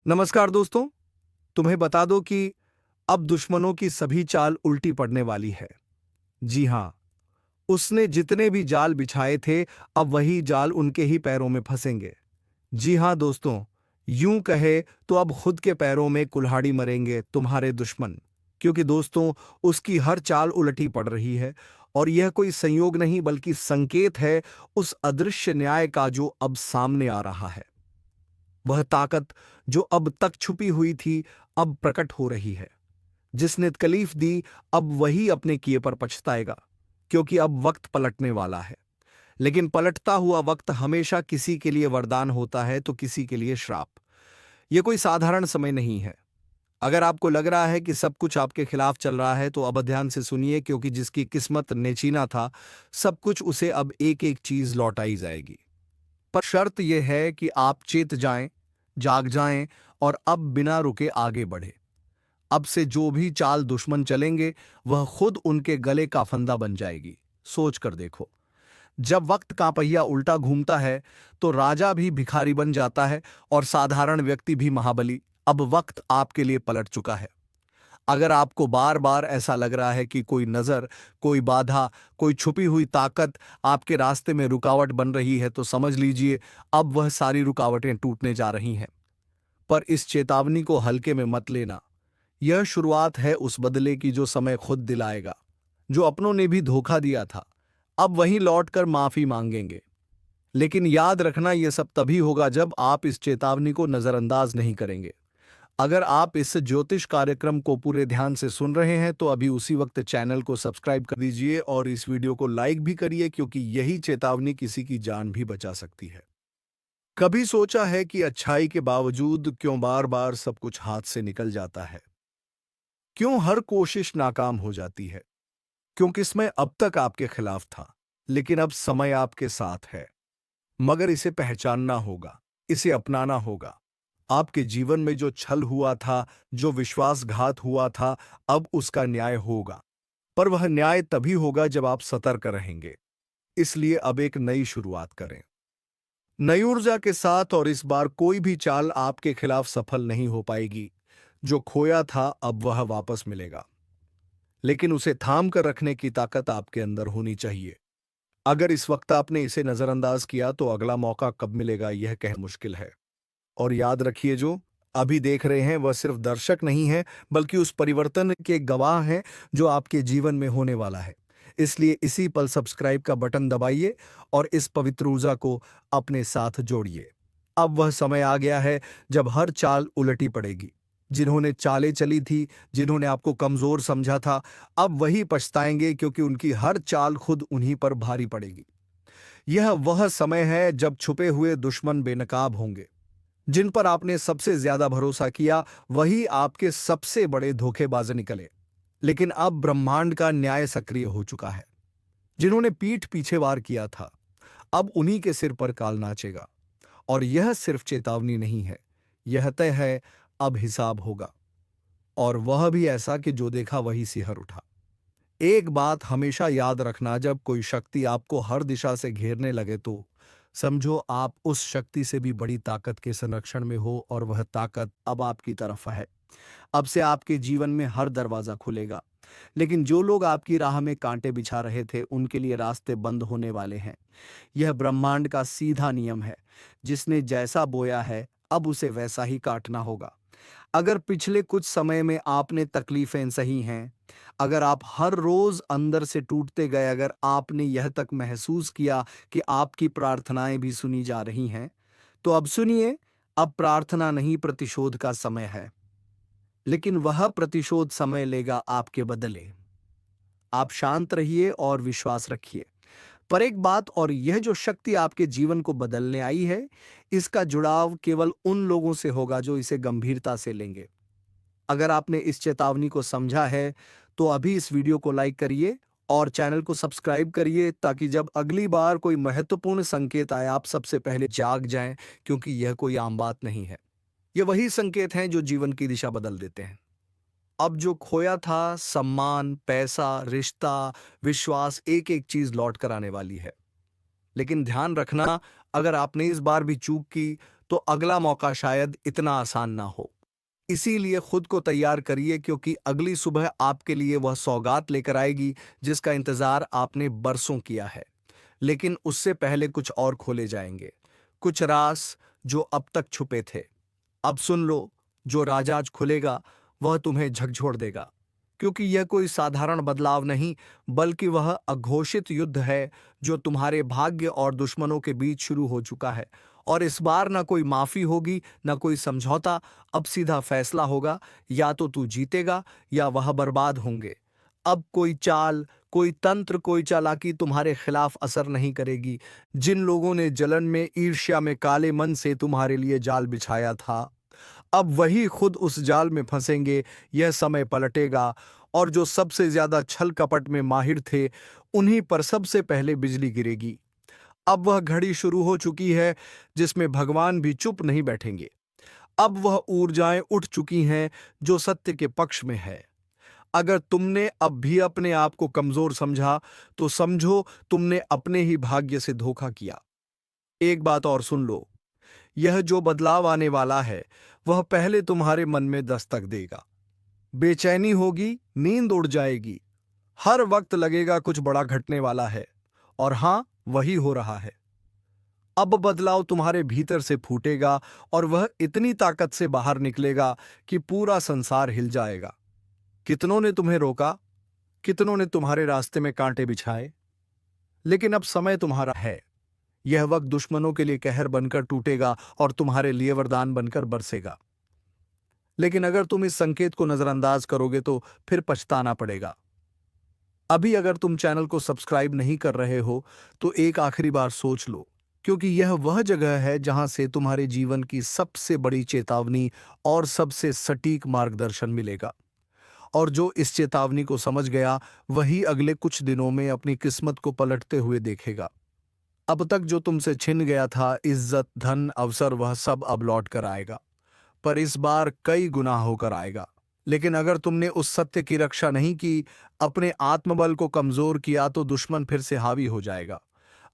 नमस्कार दोस्तों। तुम्हें बता दो कि अब दुश्मनों की सभी चाल उल्टी पड़ने वाली है। जी हां, उसने जितने भी जाल बिछाए थे, अब वही जाल उनके ही पैरों में फंसेंगे। जी हां दोस्तों, यूं कहे तो अब खुद के पैरों में कुल्हाड़ी मरेंगे तुम्हारे दुश्मन। क्योंकि दोस्तों, उसकी हर चाल उलटी पड़ रही है। और यह कोई संयोग नहीं बल्कि संकेत है उस अदृश्य न्याय का जो अब सामने आ रहा है। वह ताकत जो अब तक छुपी हुई थी, अब प्रकट हो रही है। जिसने तकलीफ दी, अब वही अपने किए पर पछताएगा। क्योंकि अब वक्त पलटने वाला है। लेकिन पलटता हुआ वक्त हमेशा किसी के लिए वरदान होता है तो किसी के लिए श्राप। यह कोई साधारण समय नहीं है। अगर आपको लग रहा है कि सब कुछ आपके खिलाफ चल रहा है तो अब ध्यान से सुनिए, क्योंकि जिसकी किस्मत नेचीना था, सब कुछ उसे अब एक एक चीज लौटाई जाएगी। पर शर्त यह है कि आप चेत जाएं, जाग जाएं और अब बिना रुके आगे बढ़े। अब से जो भी चाल दुश्मन चलेंगे, वह खुद उनके गले का फंदा बन जाएगी। सोच कर देखो, जब वक्त का पहिया उल्टा घूमता है तो राजा भी भिखारी बन जाता है और साधारण व्यक्ति भी महाबली। अब वक्त आपके लिए पलट चुका है। अगर आपको बार बार ऐसा लग रहा है कि कोई नजर, कोई बाधा, कोई छुपी हुई ताकत आपके रास्ते में रुकावट बन रही है, तो समझ लीजिए अब वह सारी रुकावटें टूटने जा रही हैं। पर इस चेतावनी को हल्के में मत लेना। यह शुरुआत है उस बदले की जो समय खुद दिलाएगा। जो अपनों ने भी धोखा दिया था, अब वहीं लौटकर माफी मांगेंगे। लेकिन याद रखना, यह सब तभी होगा जब आप इस चेतावनी को नजरअंदाज नहीं करेंगे। अगर आप इस ज्योतिष कार्यक्रम को पूरे ध्यान से सुन रहे हैं तो अभी उसी वक्त चैनल को सब्सक्राइब कर दीजिए और इस वीडियो को लाइक भी करिए, क्योंकि यही चेतावनी किसी की जान भी बचा सकती है। कभी सोचा है कि अच्छाई के बावजूद क्यों बार बार सब कुछ हाथ से निकल जाता है? क्यों हर कोशिश नाकाम हो जाती है? क्योंकि इसमें अब तक आपके खिलाफ था, लेकिन अब समय आपके साथ है। मगर इसे पहचानना होगा, इसे अपनाना होगा। आपके जीवन में जो छल हुआ था, जो विश्वासघात हुआ था, अब उसका न्याय होगा। पर वह न्याय तभी होगा जब आप सतर्क रहेंगे। इसलिए अब एक नई शुरुआत करें, नई ऊर्जा के साथ। और इस बार कोई भी चाल आपके खिलाफ सफल नहीं हो पाएगी। जो खोया था अब वह वापस मिलेगा। लेकिन उसे थाम कर रखने की ताकत आपके अंदर होनी चाहिए। अगर इस वक्त आपने इसे नजरअंदाज किया तो अगला मौका कब मिलेगा यह कहना मुश्किल है। और याद रखिए, जो अभी देख रहे हैं वह सिर्फ दर्शक नहीं है, बल्कि उस परिवर्तन के गवाह हैं जो आपके जीवन में होने वाला है। इसलिए इसी पल सब्सक्राइब का बटन दबाइए और इस पवित्र ऊर्जा को अपने साथ जोड़िए। अब वह समय आ गया है जब हर चाल उलटी पड़ेगी। जिन्होंने चालें चली थी, जिन्होंने आपको कमजोर समझा था, अब वही पछताएंगे, क्योंकि उनकी हर चाल खुद उन्हीं पर भारी पड़ेगी। यह वह समय है जब छुपे हुए दुश्मन बेनकाब होंगे। जिन पर आपने सबसे ज्यादा भरोसा किया, वही आपके सबसे बड़े धोखेबाज निकले। लेकिन अब ब्रह्मांड का न्याय सक्रिय हो चुका है। जिन्होंने पीठ पीछे वार किया था, अब उन्हीं के सिर पर काल नाचेगा। और यह सिर्फ चेतावनी नहीं है, यह तय है, अब हिसाब होगा। और वह भी ऐसा कि जो देखा वही सिहर उठा। एक बात हमेशा याद रखना, जब कोई शक्ति आपको हर दिशा से घेरने लगे तो समझो आप उस शक्ति से भी बड़ी ताकत के संरक्षण में हो, और वह ताकत अब आपकी तरफ है। अब से आपके जीवन में हर दरवाजा खुलेगा। लेकिन जो लोग आपकी राह में कांटे बिछा रहे थे, उनके लिए रास्ते बंद होने वाले हैं। यह ब्रह्मांड का सीधा नियम है। जिसने जैसा बोया है, अब उसे वैसा ही काटना होगा। अगर पिछले कुछ समय में आपने तकलीफें सही हैं, अगर आप हर रोज अंदर से टूटते गए, अगर आपने यह तक महसूस किया कि आपकी प्रार्थनाएं भी सुनी जा रही हैं, तो अब सुनिए, अब प्रार्थना नहीं, प्रतिशोध का समय है। लेकिन वह प्रतिशोध समय लेगा आपके बदले। आप शांत रहिए और विश्वास रखिए। पर एक बात और, यह जो शक्ति आपके जीवन को बदलने आई है, इसका जुड़ाव केवल उन लोगों से होगा जो इसे गंभीरता से लेंगे। अगर आपने इस चेतावनी को समझा है तो अभी इस वीडियो को लाइक करिए और चैनल को सब्सक्राइब करिए, ताकि जब अगली बार कोई महत्वपूर्ण संकेत आए, आप सबसे पहले जाग जाएं। क्योंकि यह कोई आम बात नहीं है। ये वही संकेत हैं जो जीवन की दिशा बदल देते हैं। अब जो खोया था, सम्मान, पैसा, रिश्ता, विश्वास, एक एक चीज लौट कर आने वाली है। लेकिन ध्यान रखना, अगर आपने इस बार भी चूक की तो अगला मौका शायद इतना आसान ना हो। इसीलिए खुद को तैयार करिए, क्योंकि अगली सुबह आपके लिए वह सौगात लेकर आएगी जिसका इंतजार आपने बरसों किया है। लेकिन उससे पहले कुछ और खोले जाएंगे, कुछ राज जो अब तक छुपे थे। अब सुन लो, जो राज आज खुलेगा वह तुम्हें झकझोर देगा, क्योंकि यह कोई साधारण बदलाव नहीं, बल्कि वह अघोषित युद्ध है जो तुम्हारे भाग्य और दुश्मनों के बीच शुरू हो चुका है। और इस बार ना कोई माफी होगी, ना कोई समझौता। अब सीधा फैसला होगा, या तो तू जीतेगा या वह बर्बाद होंगे। अब कोई चाल, कोई तंत्र, कोई चालाकी तुम्हारे खिलाफ असर नहीं करेगी। जिन लोगों ने जलन में, ईर्ष्या में, काले मन से तुम्हारे लिए जाल बिछाया था, अब वही खुद उस जाल में फंसेंगे। यह समय पलटेगा, और जो सबसे ज्यादा छल कपट में माहिर थे, उन्हीं पर सबसे पहले बिजली गिरेगी। अब वह घड़ी शुरू हो चुकी है जिसमें भगवान भी चुप नहीं बैठेंगे। अब वह ऊर्जाएं उठ चुकी हैं जो सत्य के पक्ष में है। अगर तुमने अब भी अपने आप को कमजोर समझा, तो समझो तुमने अपने ही भाग्य से धोखा किया। एक बात और सुन लो, यह जो बदलाव आने वाला है वह पहले तुम्हारे मन में दस्तक देगा। बेचैनी होगी, नींद उड़ जाएगी, हर वक्त लगेगा कुछ बड़ा घटने वाला है। और हां, वही हो रहा है। अब बदलाव तुम्हारे भीतर से फूटेगा, और वह इतनी ताकत से बाहर निकलेगा कि पूरा संसार हिल जाएगा। कितनों ने तुम्हें रोका, कितनों ने तुम्हारे रास्ते में कांटे बिछाए, लेकिन अब समय तुम्हारा है। यह वक्त दुश्मनों के लिए कहर बनकर टूटेगा और तुम्हारे लिए वरदान बनकर बरसेगा। लेकिन अगर तुम इस संकेत को नजरअंदाज करोगे तो फिर पछताना पड़ेगा। अभी अगर तुम चैनल को सब्सक्राइब नहीं कर रहे हो तो एक आखिरी बार सोच लो, क्योंकि यह वह जगह है जहां से तुम्हारे जीवन की सबसे बड़ी चेतावनी और सबसे सटीक मार्गदर्शन मिलेगा। और जो इस चेतावनी को समझ गया, वही अगले कुछ दिनों में अपनी किस्मत को पलटते हुए देखेगा। अब तक जो तुमसे छिन गया था, इज्जत, धन, अवसर, वह सब अब लौट कर आएगा, पर इस बार कई गुना होकर आएगा। लेकिन अगर तुमने उस सत्य की रक्षा नहीं की, अपने आत्मबल को कमजोर किया, तो दुश्मन फिर से हावी हो जाएगा।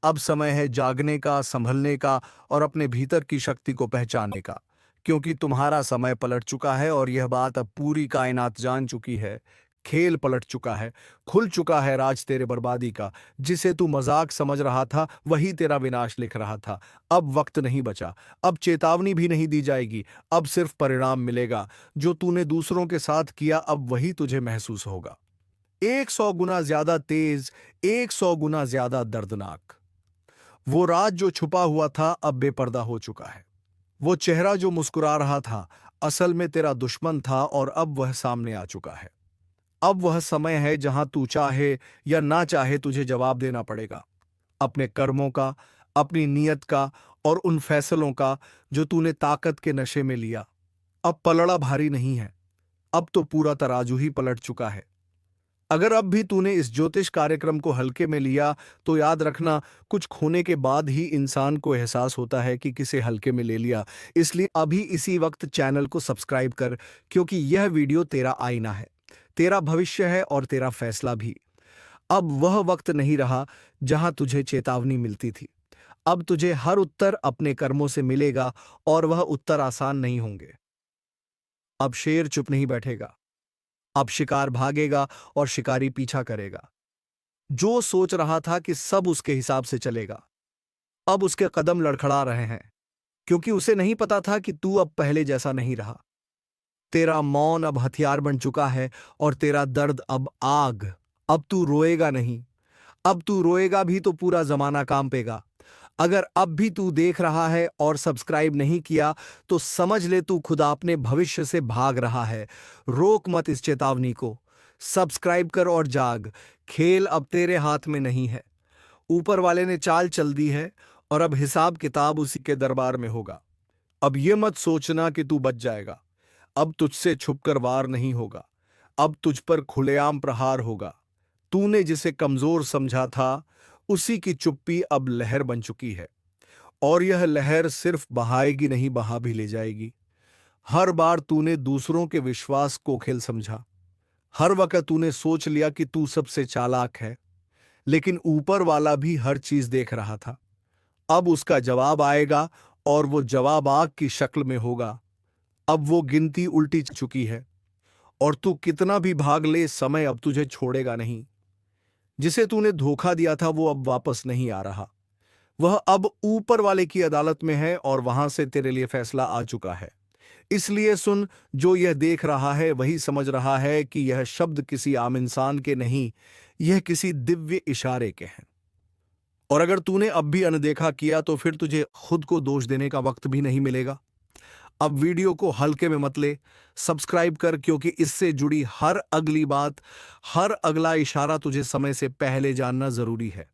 अब समय है जागने का, संभलने का और अपने भीतर की शक्ति को पहचानने का, क्योंकि तुम्हारा समय पलट चुका है और यह बात अब पूरी कायनात जान चुकी है। खेल पलट चुका है, खुल चुका है राज तेरे बर्बादी का। जिसे तू मजाक समझ रहा था, वही तेरा विनाश लिख रहा था। अब वक्त नहीं बचा, अब चेतावनी भी नहीं दी जाएगी, अब सिर्फ परिणाम मिलेगा। जो तूने दूसरों के साथ किया, अब वही तुझे महसूस होगा। 100 गुना ज्यादा तेज, 100 गुना ज्यादा दर्दनाक। वो राज जो छुपा हुआ था, अब बेपर्दा हो चुका है। वो चेहरा जो मुस्कुरा रहा था, असल में तेरा दुश्मन था, और अब वह सामने आ चुका है। अब वह समय है जहां तू चाहे या ना चाहे तुझे जवाब देना पड़ेगा, अपने कर्मों का, अपनी नीयत का और उन फैसलों का जो तूने ताकत के नशे में लिया। अब पलड़ा भारी नहीं है, अब तो पूरा तराजू ही पलट चुका है। अगर अब भी तूने इस ज्योतिष कार्यक्रम को हल्के में लिया, तो याद रखना, कुछ खोने के बाद ही इंसान को एहसास होता है कि किसे हल्के में ले लिया। इसलिए अभी इसी वक्त चैनल को सब्सक्राइब कर, क्योंकि यह वीडियो तेरा आईना है, तेरा भविष्य है और तेरा फैसला भी। अब वह वक्त नहीं रहा जहां तुझे चेतावनी मिलती थी। अब तुझे हर उत्तर अपने कर्मों से मिलेगा, और वह उत्तर आसान नहीं होंगे। अब शेर चुप नहीं बैठेगा, अब शिकार भागेगा और शिकारी पीछा करेगा। जो सोच रहा था कि सब उसके हिसाब से चलेगा, अब उसके कदम लड़खड़ा रहे हैं, क्योंकि उसे नहीं पता था कि तू अब पहले जैसा नहीं रहा। तेरा मौन अब हथियार बन चुका है, और तेरा दर्द अब आग। अब तू रोएगा नहीं, अब तू रोएगा भी तो पूरा जमाना कांपेगा। अगर अब भी तू देख रहा है और सब्सक्राइब नहीं किया, तो समझ ले तू खुदा अपने भविष्य से भाग रहा है। रोक मत इस चेतावनी को, सब्सक्राइब कर और जाग। खेल अब तेरे हाथ में नहीं है, ऊपर वाले ने चाल चल दी है, और अब हिसाब किताब उसी के दरबार में होगा। अब ये मत सोचना कि तू बच जाएगा, अब तुझसे छुपकर वार नहीं होगा, अब तुझ पर खुलेआम प्रहार होगा। तूने जिसे कमजोर समझा था, उसी की चुप्पी अब लहर बन चुकी है, और यह लहर सिर्फ बहाएगी नहीं, बहा भी ले जाएगी। हर बार तूने दूसरों के विश्वास को खेल समझा, हर वक्त तूने सोच लिया कि तू सबसे चालाक है, लेकिन ऊपर वाला भी हर चीज देख रहा था। अब उसका जवाब आएगा, और वो जवाब आग की शक्ल में होगा। अब वो गिनती उल्टी चुकी है और तू कितना भी भाग ले, समय अब तुझे छोड़ेगा नहीं। जिसे तूने धोखा दिया था वो अब वापस नहीं आ रहा। वह अब ऊपर वाले की अदालत में है और वहां से तेरे लिए फैसला आ चुका है। इसलिए सुन, जो यह देख रहा है वही समझ रहा है कि यह शब्द किसी आम इंसान के नहीं, यह किसी दिव्य इशारे के हैं। और अगर तूने अब भी अनदेखा किया तो फिर तुझे खुद को दोष देने का वक्त भी नहीं मिलेगा। अब वीडियो को हल्के में मत ले, सब्सक्राइब कर, क्योंकि इससे जुड़ी हर अगली बात, हर अगला इशारा तुझे समय से पहले जानना जरूरी है।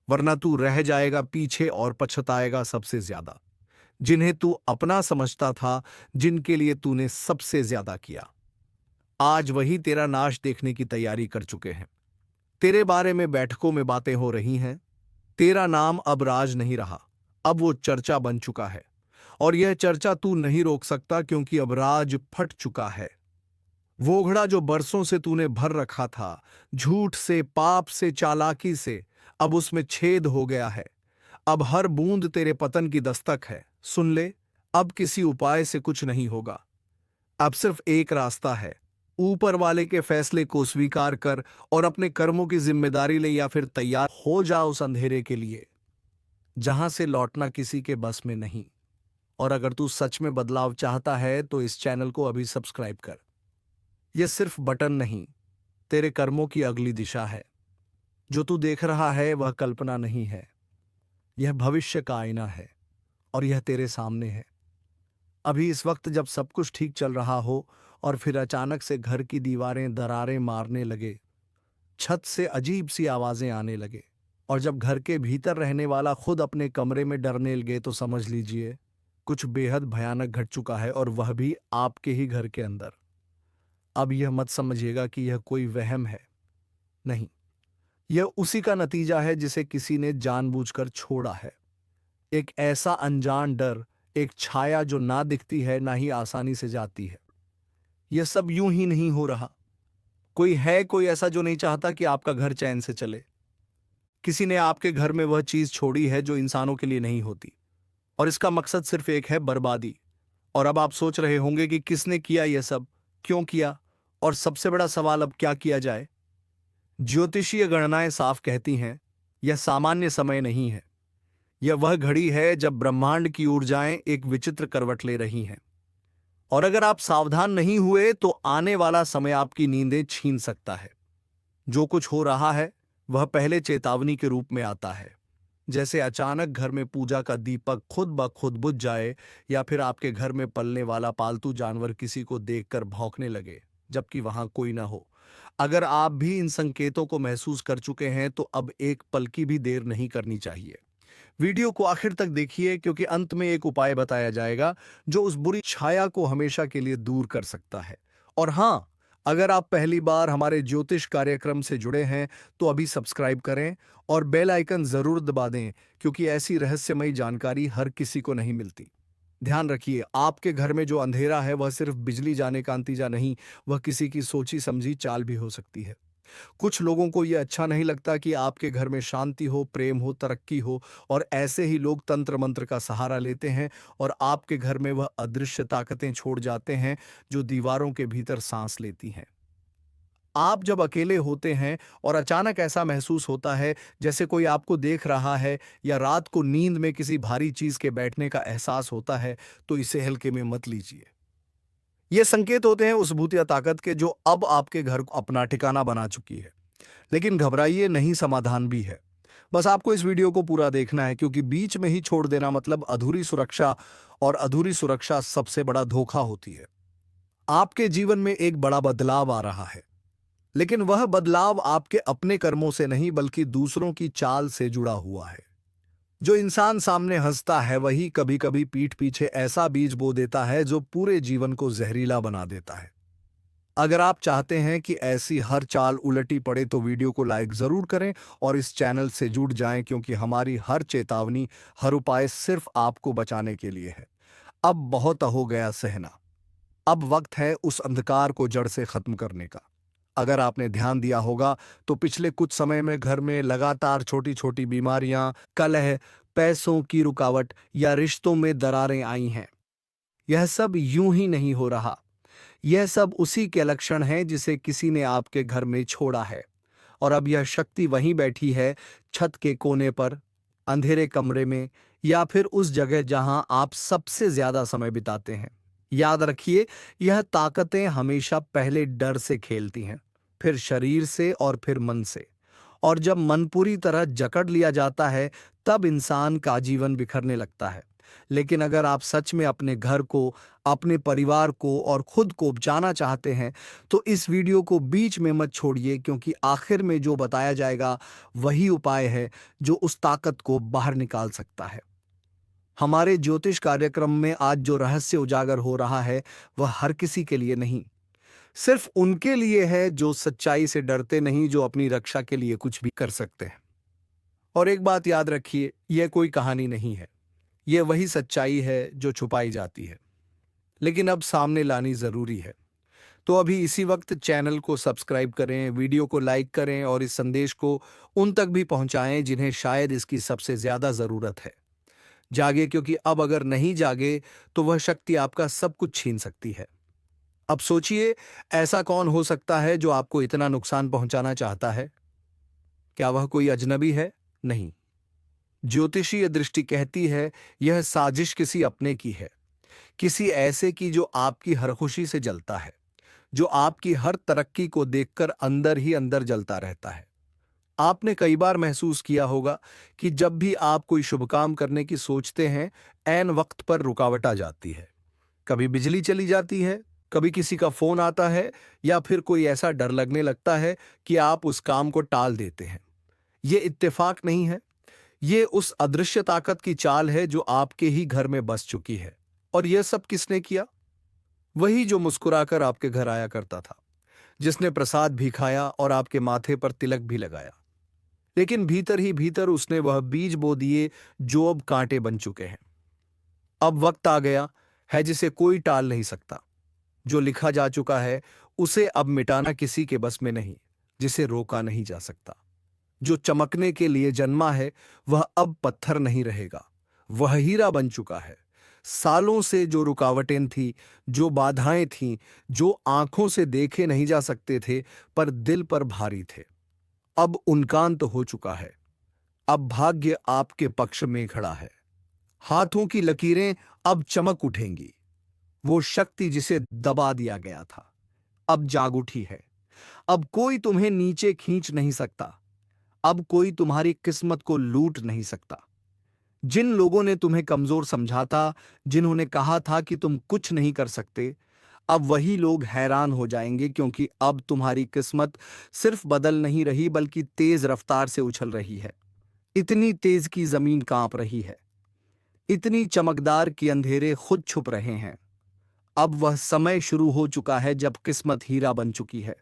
वरना तू रह जाएगा पीछे और पछताएगा सबसे ज्यादा। जिन्हें तू अपना समझता था, जिनके लिए तूने सबसे ज्यादा किया, आज वही तेरा नाश देखने की तैयारी कर चुके हैं। तेरे बारे में बैठकों में बातें हो रही हैं। तेरा नाम अब राज नहीं रहा, अब वो चर्चा बन चुका है। और यह चर्चा तू नहीं रोक सकता, क्योंकि अब राज फट चुका है। वो घड़ा जो बरसों से तूने भर रखा था, झूठ से, पाप से, चालाकी से, अब उसमें छेद हो गया है। अब हर बूंद तेरे पतन की दस्तक है। सुन ले, अब किसी उपाय से कुछ नहीं होगा। अब सिर्फ एक रास्ता है, ऊपर वाले के फैसले को स्वीकार कर और अपने कर्मों की जिम्मेदारी ले, या फिर तैयार हो जा उस अंधेरे के लिए जहां से लौटना किसी के बस में नहीं। और अगर तू सच में बदलाव चाहता है तो इस चैनल को अभी सब्सक्राइब कर। यह सिर्फ बटन नहीं, तेरे कर्मों की अगली दिशा है। जो तू देख रहा है वह कल्पना नहीं है, यह भविष्य का आईना है और यह तेरे सामने है। अभी इस वक्त जब सब कुछ ठीक चल रहा हो और फिर अचानक से घर की दीवारें दरारें मारने लगे, छत से अजीब सी आवाजें आने लगे, और जब घर के भीतर रहने वाला खुद अपने कमरे में डरने लगे, तो समझ लीजिए कुछ बेहद भयानक घट चुका है, और वह भी आपके ही घर के अंदर। अब यह मत समझिएगा कि यह कोई वहम है, नहीं, यह उसी का नतीजा है जिसे किसी ने जानबूझकर छोड़ा है। एक ऐसा अनजान डर, एक छाया जो ना दिखती है ना ही आसानी से जाती है। यह सब यूं ही नहीं हो रहा। कोई ऐसा जो नहीं चाहता कि आपका घर चैन से चले। किसी ने आपके घर में वह चीज छोड़ी है जो इंसानों के लिए नहीं होती, और इसका मकसद सिर्फ एक है, बर्बादी। और अब आप सोच रहे होंगे कि किसने किया यह सब, क्यों किया, और सबसे बड़ा सवाल, अब क्या किया जाए। ज्योतिषीय गणनाएं साफ कहती हैं, यह सामान्य समय नहीं है। यह वह घड़ी है जब ब्रह्मांड की ऊर्जाएं एक विचित्र करवट ले रही हैं। और अगर आप सावधान नहीं हुए तो आने वाला समय आपकी नींदें छीन सकता है। जो कुछ हो रहा है वह पहले चेतावनी के रूप में आता है, जैसे अचानक घर में पूजा का दीपक खुद ब खुद बुझ जाए, या फिर आपके घर में पलने वाला पालतू जानवर किसी को देखकर भौंकने लगे जबकि वहां कोई ना हो। अगर आप भी इन संकेतों को महसूस कर चुके हैं तो अब एक पल की भी देर नहीं करनी चाहिए। वीडियो को आखिर तक देखिए, क्योंकि अंत में एक उपाय बताया जाएगा जो उस बुरी छाया को हमेशा के लिए दूर कर सकता है। और हां, अगर आप पहली बार हमारे ज्योतिष कार्यक्रम से जुड़े हैं तो अभी सब्सक्राइब करें और बेल आइकन जरूर दबा दें, क्योंकि ऐसी रहस्यमयी जानकारी हर किसी को नहीं मिलती। ध्यान रखिए, आपके घर में जो अंधेरा है वह सिर्फ बिजली जाने का नतीजा नहीं, वह किसी की सोची समझी चाल भी हो सकती है। कुछ लोगों को यह अच्छा नहीं लगता कि आपके घर में शांति हो, प्रेम हो, तरक्की हो, और ऐसे ही लोग तंत्र मंत्र का सहारा लेते हैं और आपके घर में वह अदृश्य ताकतें छोड़ जाते हैं जो दीवारों के भीतर सांस लेती हैं। आप जब अकेले होते हैं और अचानक ऐसा महसूस होता है जैसे कोई आपको देख रहा है, या रात को नींद में किसी भारी चीज के बैठने का एहसास होता है, तो इसे हल्के में मत लीजिए। ये संकेत होते हैं उस भूतिया ताकत के जो अब आपके घर को अपना ठिकाना बना चुकी है। लेकिन घबराइए नहीं, समाधान भी है। बस आपको इस वीडियो को पूरा देखना है, क्योंकि बीच में ही छोड़ देना मतलब अधूरी सुरक्षा, और अधूरी सुरक्षा सबसे बड़ा धोखा होती है। आपके जीवन में एक बड़ा बदलाव आ रहा है, लेकिन वह बदलाव आपके अपने कर्मों से नहीं बल्कि दूसरों की चाल से जुड़ा हुआ है। जो इंसान सामने हंसता है वही कभी कभी पीठ पीछे ऐसा बीज बो देता है जो पूरे जीवन को जहरीला बना देता है। अगर आप चाहते हैं कि ऐसी हर चाल उलटी पड़े तो वीडियो को लाइक जरूर करें और इस चैनल से जुड़ जाएं, क्योंकि हमारी हर चेतावनी, हर उपाय सिर्फ आपको बचाने के लिए है। अब बहुत हो गया सहना, अब वक्त है उस अंधकार को जड़ से खत्म करने का। अगर आपने ध्यान दिया होगा तो पिछले कुछ समय में घर में लगातार छोटी छोटी बीमारियां, कलह, पैसों की रुकावट या रिश्तों में दरारें आई हैं। यह सब यूं ही नहीं हो रहा। यह सब उसी के लक्षण हैं जिसे किसी ने आपके घर में छोड़ा है, और अब यह शक्ति वहीं बैठी है, छत के कोने पर, अंधेरे कमरे में, या फिर उस जगह जहां आप सबसे ज्यादा समय बिताते हैं। याद रखिए, यह ताकतें हमेशा पहले डर से खेलती हैं, फिर शरीर से और फिर मन से। और जब मन पूरी तरह जकड़ लिया जाता है, तब इंसान का जीवन बिखरने लगता है। लेकिन अगर आप सच में अपने घर को, अपने परिवार को और खुद को बचाना चाहते हैं, तो इस वीडियो को बीच में मत छोड़िए, क्योंकि आखिर में जो बताया जाएगा वही उपाय है जो उस ताकत को बाहर निकाल सकता है। हमारे ज्योतिष कार्यक्रम में आज जो रहस्य उजागर हो रहा है, वह हर किसी के लिए नहीं, सिर्फ उनके लिए है जो सच्चाई से डरते नहीं, जो अपनी रक्षा के लिए कुछ भी कर सकते हैं। और एक बात याद रखिए, यह कोई कहानी नहीं है, यह वही सच्चाई है जो छुपाई जाती है, लेकिन अब सामने लानी जरूरी है। तो अभी इसी वक्त चैनल को सब्सक्राइब करें, वीडियो को लाइक करें और इस संदेश को उन तक भी पहुंचाएं जिन्हें शायद इसकी सबसे ज्यादा जरूरत है। जागे, क्योंकि अब अगर नहीं जागे तो वह शक्ति आपका सब कुछ छीन सकती है। अब सोचिए, ऐसा कौन हो सकता है जो आपको इतना नुकसान पहुंचाना चाहता है? क्या वह कोई अजनबी है? नहीं। ज्योतिषीय दृष्टि कहती है यह साजिश किसी अपने की है, किसी ऐसे की जो आपकी हर खुशी से जलता है, जो आपकी हर तरक्की को देखकर अंदर ही अंदर जलता रहता है। आपने कई बार महसूस किया होगा कि जब भी आप कोई शुभ काम करने की सोचते हैं, ऐन वक्त पर रुकावट आ जाती है। कभी बिजली चली जाती है, कभी किसी का फोन आता है, या फिर कोई ऐसा डर लगने लगता है कि आप उस काम को टाल देते हैं। ये इत्तेफाक नहीं है, ये उस अदृश्य ताकत की चाल है जो आपके ही घर में बस चुकी है। और यह सब किसने किया? वही जो मुस्कुराकर आपके घर आया करता था, जिसने प्रसाद भी खाया और आपके माथे पर तिलक भी लगाया। लेकिन भीतर ही भीतर उसने वह बीज बो दिए जो अब कांटे बन चुके हैं। अब वक्त आ गया है जिसे कोई टाल नहीं सकता। जो लिखा जा चुका है उसे अब मिटाना किसी के बस में नहीं, जिसे रोका नहीं जा सकता। जो चमकने के लिए जन्मा है वह अब पत्थर नहीं रहेगा, वह हीरा बन चुका है। सालों से जो रुकावटें थी, जो बाधाएं थीं, जो आंखों से देखे नहीं जा सकते थे पर दिल पर भारी थे, अब उनका अंत हो चुका है। अब भाग्य आपके पक्ष में खड़ा है। हाथों की लकीरें अब चमक उठेंगी। वो शक्ति जिसे दबा दिया गया था अब जाग उठी है। अब कोई तुम्हें नीचे खींच नहीं सकता। अब कोई तुम्हारी किस्मत को लूट नहीं सकता। जिन लोगों ने तुम्हें कमजोर समझा था, जिन्होंने कहा था कि तुम कुछ नहीं कर सकते, अब वही लोग हैरान हो जाएंगे, क्योंकि अब तुम्हारी किस्मत सिर्फ बदल नहीं रही बल्कि तेज रफ्तार से उछल रही है। इतनी तेज की जमीन कांप रही है, इतनी चमकदार कि अंधेरे खुद छुप रहे हैं। अब वह समय शुरू हो चुका है जब किस्मत हीरा बन चुकी है।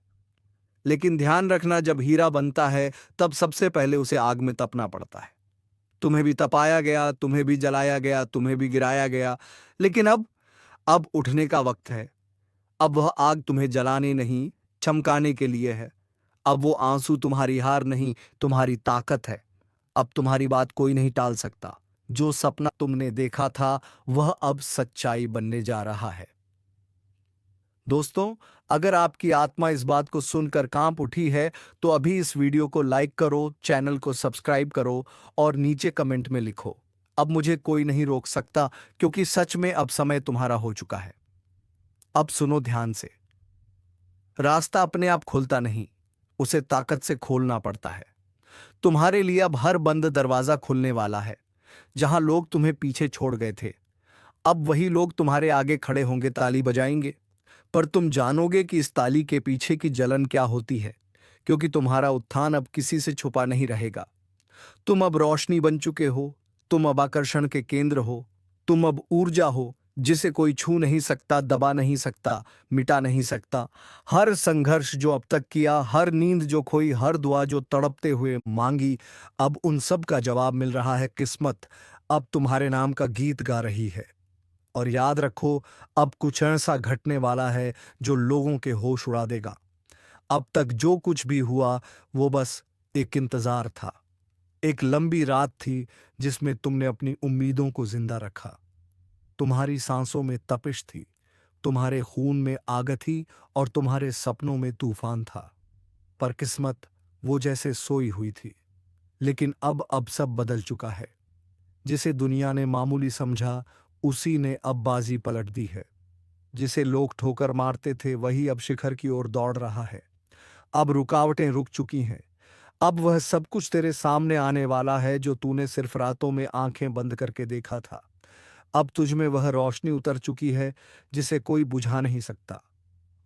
लेकिन ध्यान रखना, जब हीरा बनता है तब सबसे पहले उसे आग में तपना पड़ता है। तुम्हें भी तपाया गया, तुम्हें भी जलाया गया, तुम्हें भी गिराया गया, लेकिन अब उठने का वक्त है। अब वह आग तुम्हें जलाने नहीं, चमकाने के लिए है। अब वो आंसू तुम्हारी हार नहीं, तुम्हारी ताकत है। अब तुम्हारी बात कोई नहीं टाल सकता। जो सपना तुमने देखा था वह अब सच्चाई बनने जा रहा है। दोस्तों, अगर आपकी आत्मा इस बात को सुनकर कांप उठी है तो अभी इस वीडियो को लाइक करो, चैनल को सब्सक्राइब करो और नीचे कमेंट में लिखो, अब मुझे कोई नहीं रोक सकता, क्योंकि सच में अब समय तुम्हारा हो चुका है। अब सुनो ध्यान से। रास्ता अपने आप खुलता नहीं, उसे ताकत से खोलना पड़ता है। तुम्हारे लिए अब हर बंद दरवाजा खुलने वाला है। जहां लोग तुम्हें पीछे छोड़ गए थे, अब वही लोग तुम्हारे आगे खड़े होंगे, ताली बजाएंगे। पर तुम जानोगे कि इस ताली के पीछे की जलन क्या होती है, क्योंकि तुम्हारा उत्थान अब किसी से छुपा नहीं रहेगा। तुम अब रोशनी बन चुके हो, तुम अब आकर्षण के केंद्र हो, तुम अब ऊर्जा हो जिसे कोई छू नहीं सकता, दबा नहीं सकता, मिटा नहीं सकता। हर संघर्ष जो अब तक किया, हर नींद जो खोई, हर दुआ जो तड़पते हुए मांगी, अब उन सब का जवाब मिल रहा है। किस्मत अब तुम्हारे नाम का गीत गा रही है। और याद रखो, अब कुछ ऐसा घटने वाला है जो लोगों के होश उड़ा देगा। अब तक जो कुछ भी हुआ वो बस एक इंतजार था, एक लंबी रात थी जिसमें तुमने अपनी उम्मीदों को जिंदा रखा। तुम्हारी सांसों में तपिश थी, तुम्हारे खून में आग थी और तुम्हारे सपनों में तूफान था। पर किस्मत वो जैसे सोई हुई थी। लेकिन अब सब बदल चुका है। जिसे दुनिया ने मामूली समझा, उसी ने अब बाजी पलट दी है। जिसे लोग ठोकर मारते थे, वही अब शिखर की ओर दौड़ रहा है। अब रुकावटें रुक चुकी हैं। अब वह सब कुछ तेरे सामने आने वाला है जो तूने सिर्फ रातों में आंखें बंद करके देखा था। अब तुझ में वह रोशनी उतर चुकी है जिसे कोई बुझा नहीं सकता।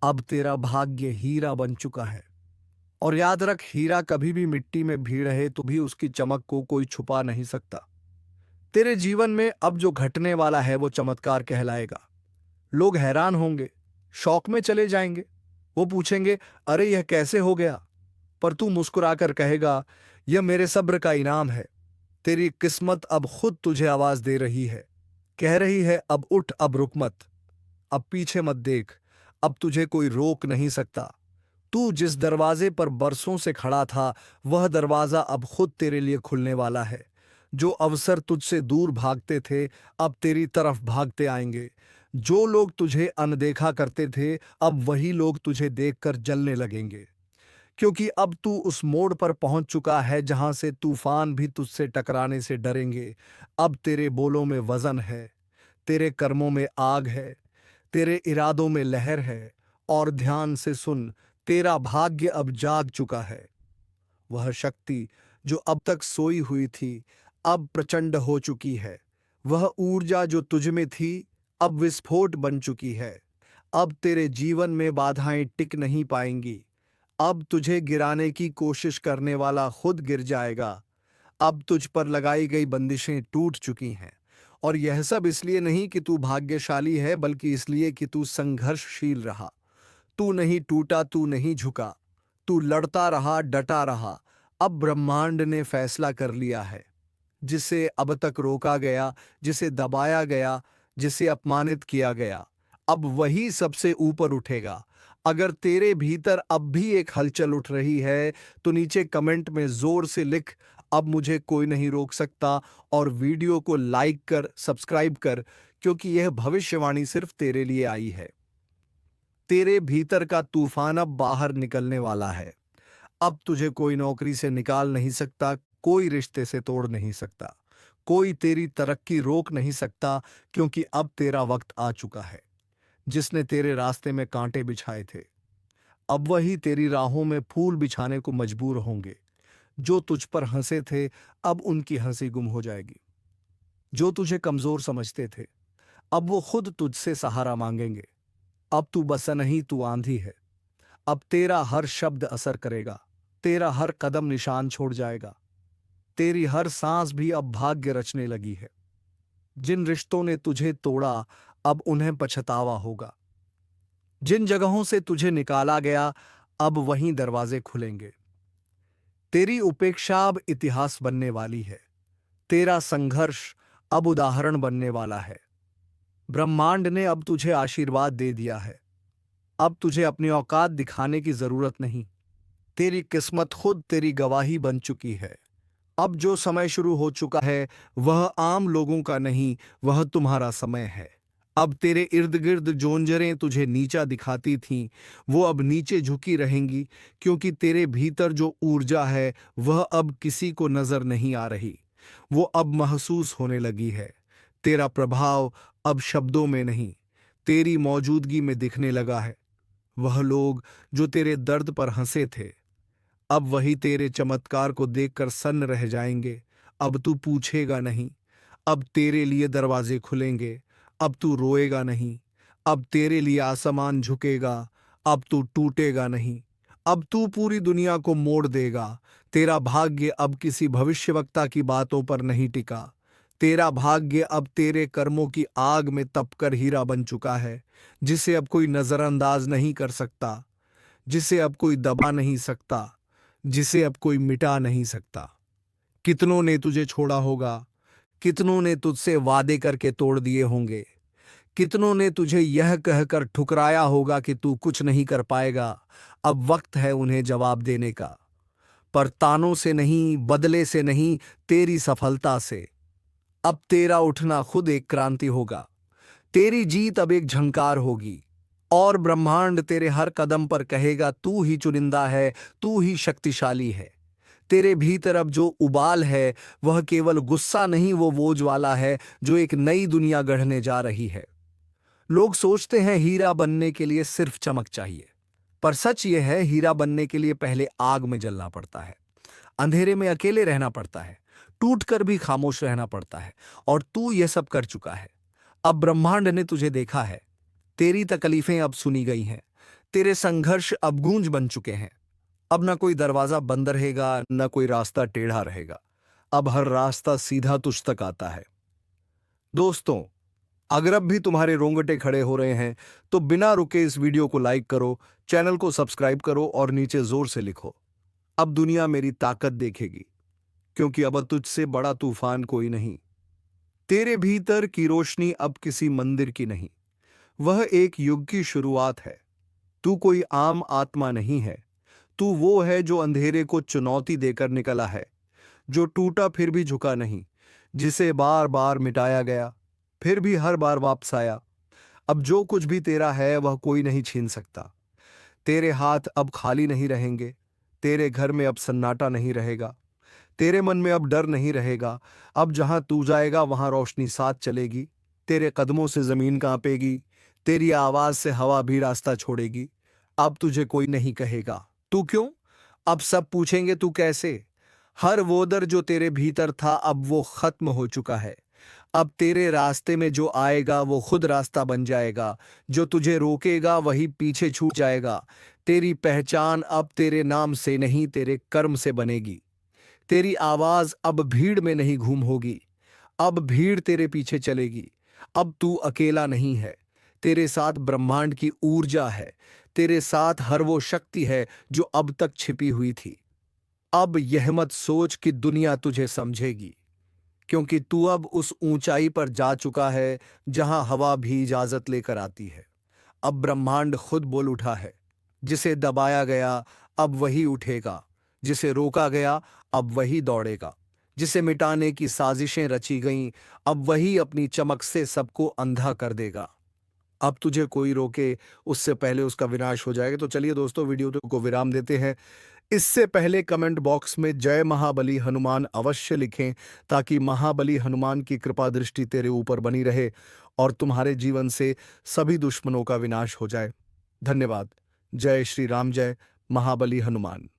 अब तेरा भाग्य हीरा बन चुका है। और याद रख, हीरा कभी भी मिट्टी में भी रहे तो भी उसकी चमक को कोई छुपा नहीं सकता। तेरे जीवन में अब जो घटने वाला है वो चमत्कार कहलाएगा। लोग हैरान होंगे, शौक में चले जाएंगे। वो पूछेंगे, अरे यह कैसे हो गया? पर तू मुस्कुराकर कहेगा, यह मेरे सब्र का इनाम है। तेरी किस्मत अब खुद तुझे आवाज दे रही है, कह रही है, अब उठ, अब रुक मत, अब पीछे मत देख, अब तुझे कोई रोक नहीं सकता। तू जिस दरवाजे पर बरसों से खड़ा था, वह दरवाजा अब खुद तेरे लिए खुलने वाला है। जो अवसर तुझसे दूर भागते थे, अब तेरी तरफ भागते आएंगे। जो लोग तुझे अनदेखा करते थे, अब वही लोग तुझे देखकर जलने लगेंगे। क्योंकि अब तू उस मोड़ पर पहुंच चुका है जहां से तूफान भी तुझसे टकराने से डरेंगे। अब तेरे बोलों में वजन है, तेरे कर्मों में आग है, तेरे इरादों में लहर है। और ध्यान से सुन, तेरा भाग्य अब जाग चुका है। वह शक्ति जो अब तक सोई हुई थी, अब प्रचंड हो चुकी है। वह ऊर्जा जो तुझ में थी, अब विस्फोट बन चुकी है। अब तेरे जीवन में बाधाएं टिक नहीं पाएंगी। अब तुझे गिराने की कोशिश करने वाला खुद गिर जाएगा। अब तुझ पर लगाई गई बंदिशें टूट चुकी हैं। और यह सब इसलिए नहीं कि तू भाग्यशाली है, बल्कि इसलिए कि तू संघर्षशील रहा। तू नहीं टूटा, तू नहीं झुका, तू लड़ता रहा, डटा रहा। अब ब्रह्मांड ने फैसला कर लिया है। जिसे अब तक रोका गया, जिसे दबाया गया, जिसे अपमानित किया गया, अब वही सबसे ऊपर उठेगा। अगर तेरे भीतर अब भी एक हलचल उठ रही है तो नीचे कमेंट में जोर से लिख, अब मुझे कोई नहीं रोक सकता। और वीडियो को लाइक कर, सब्सक्राइब कर, क्योंकि यह भविष्यवाणी सिर्फ तेरे लिए आई है। तेरे भीतर का तूफान अब बाहर निकलने वाला है। अब तुझे कोई नौकरी से निकाल नहीं सकता, कोई रिश्ते से तोड़ नहीं सकता, कोई तेरी तरक्की रोक नहीं सकता, क्योंकि अब तेरा वक्त आ चुका है। जिसने तेरे रास्ते में कांटे बिछाए थे, अब वही तेरी राहों में फूल बिछाने को मजबूर होंगे। जो तुझ पर हंसे थे, अब उनकी हंसी गुम हो जाएगी। जो तुझे कमजोर समझते थे, अब वो खुद तुझसे सहारा मांगेंगे। अब तू बस नहीं, तू आंधी है। अब तेरा हर शब्द असर करेगा, तेरा हर कदम निशान छोड़ जाएगा। तेरी हर सांस भी अब भाग्य रचने लगी है। जिन रिश्तों ने तुझे तोड़ा, अब उन्हें पछतावा होगा। जिन जगहों से तुझे निकाला गया, अब वहीं दरवाजे खुलेंगे। तेरी उपेक्षा अब इतिहास बनने वाली है। तेरा संघर्ष अब उदाहरण बनने वाला है। ब्रह्मांड ने अब तुझे आशीर्वाद दे दिया है। अब तुझे अपनी औकात दिखाने की जरूरत नहीं। तेरी किस्मत खुद तेरी गवाही बन चुकी है। अब जो समय शुरू हो चुका है, वह आम लोगों का नहीं, वह तुम्हारा समय है। अब तेरे इर्द गिर्द जोंजरें तुझे नीचा दिखाती थीं, वो अब नीचे झुकी रहेंगी, क्योंकि तेरे भीतर जो ऊर्जा है, वह अब किसी को नजर नहीं आ रही। वो अब महसूस होने लगी है। तेरा प्रभाव अब शब्दों में नहीं, तेरी मौजूदगी में दिखने लगा है। वह लोग जो तेरे दर्द पर हंसे थे, अब वही तेरे चमत्कार को देखकर सन्न रह जाएंगे। अब तू पूछेगा नहीं, अब तेरे लिए दरवाजे खुलेंगे। अब तू रोएगा नहीं, अब तेरे लिए आसमान झुकेगा। अब तू टूटेगा नहीं, अब तू पूरी दुनिया को मोड़ देगा। तेरा भाग्य अब किसी भविष्यवक्ता की बातों पर नहीं टिका। तेरा भाग्य अब तेरे कर्मों की आग में तपकर हीरा बन चुका है, जिसे अब कोई नजरअंदाज नहीं कर सकता, जिसे अब कोई दबा नहीं सकता, जिसे अब कोई मिटा नहीं सकता। कितनों ने तुझे छोड़ा होगा, कितनों ने तुझसे वादे करके तोड़ दिए होंगे, कितनों ने तुझे यह कहकर ठुकराया होगा कि तू कुछ नहीं कर पाएगा। अब वक्त है उन्हें जवाब देने का। पर तानों से नहीं, बदले से नहीं, तेरी सफलता से। अब तेरा उठना खुद एक क्रांति होगा। तेरी जीत अब एक झंकार होगी और ब्रह्मांड तेरे हर कदम पर कहेगा तू ही चुनिंदा है, तू ही शक्तिशाली है। तेरे भीतर अब जो उबाल है वह केवल गुस्सा नहीं, वो ज्वाला है जो एक नई दुनिया गढ़ने जा रही है। लोग सोचते हैं हीरा बनने के लिए सिर्फ चमक चाहिए, पर सच यह है हीरा बनने के लिए पहले आग में जलना पड़ता है, अंधेरे में अकेले रहना पड़ता है, टूट कर भी खामोश रहना पड़ता है। और तू यह सब कर चुका है। अब ब्रह्मांड ने तुझे देखा है। तेरी तकलीफें अब सुनी गई हैं। तेरे संघर्ष अब गूंज बन चुके हैं। अब ना कोई दरवाजा बंद रहेगा, ना कोई रास्ता टेढ़ा रहेगा। अब हर रास्ता सीधा तुझ तक आता है। दोस्तों, अगर अब भी तुम्हारे रोंगटे खड़े हो रहे हैं तो बिना रुके इस वीडियो को लाइक करो, चैनल को सब्सक्राइब करो और नीचे जोर से लिखो, अब दुनिया मेरी ताकत देखेगी, क्योंकि अब तुझसे बड़ा तूफान कोई नहीं। तेरे भीतर की रोशनी अब किसी मंदिर की नहीं, वह एक युग की शुरुआत है। तू कोई आम आत्मा नहीं है। तू वो है जो अंधेरे को चुनौती देकर निकला है, जो टूटा फिर भी झुका नहीं, जिसे बार बार मिटाया गया फिर भी हर बार वापस आया। अब जो कुछ भी तेरा है वह कोई नहीं छीन सकता। तेरे हाथ अब खाली नहीं रहेंगे। तेरे घर में अब सन्नाटा नहीं रहेगा। तेरे मन में अब डर नहीं रहेगा। अब जहां तू जाएगा वहां रोशनी साथ चलेगी। तेरे कदमों से जमीन कांपेगी। तेरी आवाज से हवा भी रास्ता छोड़ेगी। अब तुझे कोई नहीं कहेगा तू क्यों, अब सब पूछेंगे तू कैसे। हर वो दर जो तेरे भीतर था अब वो खत्म हो चुका है। अब तेरे रास्ते में जो आएगा वो खुद रास्ता बन जाएगा। जो तुझे रोकेगा वही पीछे छूट जाएगा। तेरी पहचान अब तेरे नाम से नहीं, तेरे कर्म से बनेगी। तेरी आवाज अब भीड़ में नहीं घूम होगी, अब भीड़ तेरे पीछे चलेगी। अब तू अकेला नहीं है, तेरे साथ ब्रह्मांड की ऊर्जा है। तेरे साथ हर वो शक्ति है जो अब तक छिपी हुई थी। अब यह मत सोच कि दुनिया तुझे समझेगी, क्योंकि तू अब उस ऊंचाई पर जा चुका है जहां हवा भी इजाजत लेकर आती है। अब ब्रह्मांड खुद बोल उठा है, जिसे दबाया गया अब वही उठेगा, जिसे रोका गया अब वही दौड़ेगा, जिसे मिटाने की साजिशें रची गईं अब वही अपनी चमक से सबको अंधा कर देगा। अब तुझे कोई रोके उससे पहले उसका विनाश हो जाएगा। तो चलिए दोस्तों, वीडियो को विराम देते हैं। इससे पहले कमेंट बॉक्स में जय महाबली हनुमान अवश्य लिखें, ताकि महाबली हनुमान की कृपा दृष्टि तेरे ऊपर बनी रहे और तुम्हारे जीवन से सभी दुश्मनों का विनाश हो जाए। धन्यवाद। जय श्री राम, जय महाबली हनुमान।